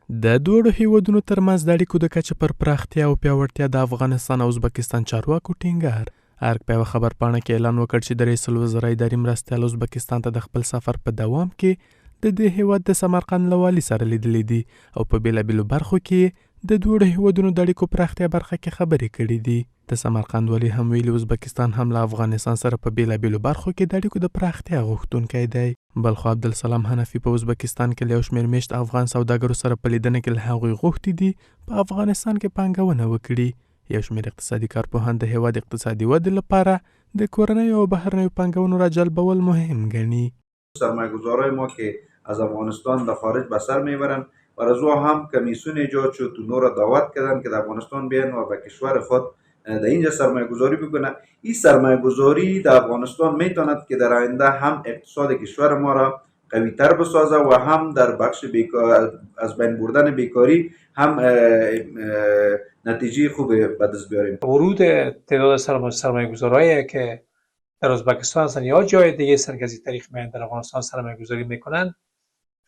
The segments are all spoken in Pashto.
د دوړو هیوادونو ترمنځ د اړیکو د کچې پر پراختیا او پیاوړتیا د افغانستان او ازبکستان چارواکو ټینګار. ارګ په یوه خبرپاڼه کې اعلان وکړ چې د رئیس الوزرا اداري مرستیال ازبکستان ته د خپل سفر په دوام کې د دې هیواد د سمرقند له والي سره لیدلي دي او په بېلابېلو برخو کې د دوړو هیوادونو د اړیکو پراختیا برخه کې خبرې کړي دي. د سمرقند والي هم ویلي ازبکستان هم له افغانستان سره په بېلابېلو برخو کې د اړیکو د پراختیا غوښتونکی دی. بلخو عبدالسلام حنفي په ازبکستان کې له یو شمېر میشت افغان سوداګرو سره په لیدنه کې له هغوی غوښتي دي په افغانستان کې پانګونه وکړي. یو شمېر اقتصادي کارپوهان د هیواد اقتصادي ودې لپاره د کورنیو او بهرنیو پانګونو راجلبول مهم ګڼي. سرمایه‌گذارای ما که از افغانستان در خارج به سر میبرند و از او هم کمیسیون ایجاد شد اونها را دعوت کردن که در افغانستان بیان و به کشور خود در اینجا سرمایه گذاری بکنه. این سرمایه گذاری در افغانستان میتواند که در آینده هم اقتصاد کشور ما را قوی تر بسازه و هم در بخش از بین بردن بیکاری هم نتیجه خوب به دست بیاریم. ورود تعداد سرمایه گذارایی که در ازبکستان هستن یا جای دیگه سرگزی طریق میان در افغانستان سرمایه گذاری میکنن،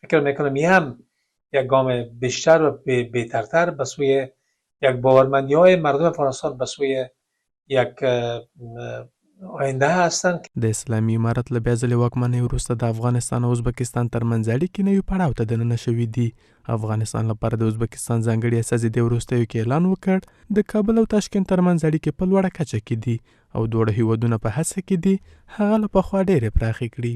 فکر میکنم این هم یک گام بیشتر و بهترتر به سوی یک باورمندی های مردم افغانستان به سوی یک آینده هستند. د اسلامي امارت له بیا ځلې واکمنۍ وروسته د افغانستان او ازبکستان ترمنځ اړیکې نوي پړاو ته دننه شوي دي. افغانستان لپاره د ازبکستان ځانګړي استازي د وروستیو کې اعلان وکړ د کابل او تاشکند ترمنځ اړیکې په لوړه کچه کې دي او دواړه هیوادونه په هڅه کې دي هغه له پخوا ډېرې پراخې کړي.